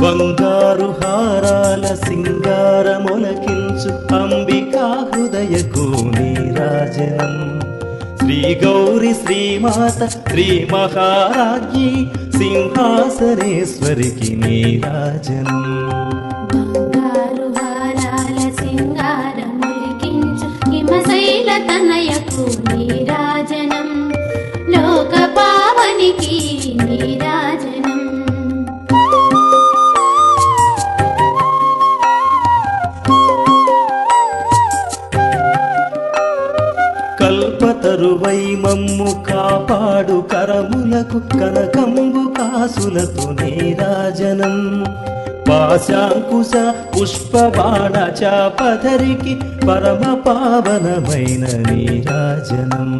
బంగారు హారాల సింగారమొలకించు అంబికా హృదయకు నీరాజనం శ్రీ గౌరి శ్రీమాత శ్రీ మహారాజ్ఞి సింహాసనేశ్వరికి నీరాజనం బంగారు హారాల సింగారమొలికించు హిమశైల తనయకు నీరాజనం లోక పావనికి నీరాజనం కల్పతరువై మమ్ము కాపాడు కరములకు కనకంబు కాసులతో నీరాజనం పాశాంకుశ పుష్పబాణ చాపధరికి పరమ పావనమైన నీరాజనం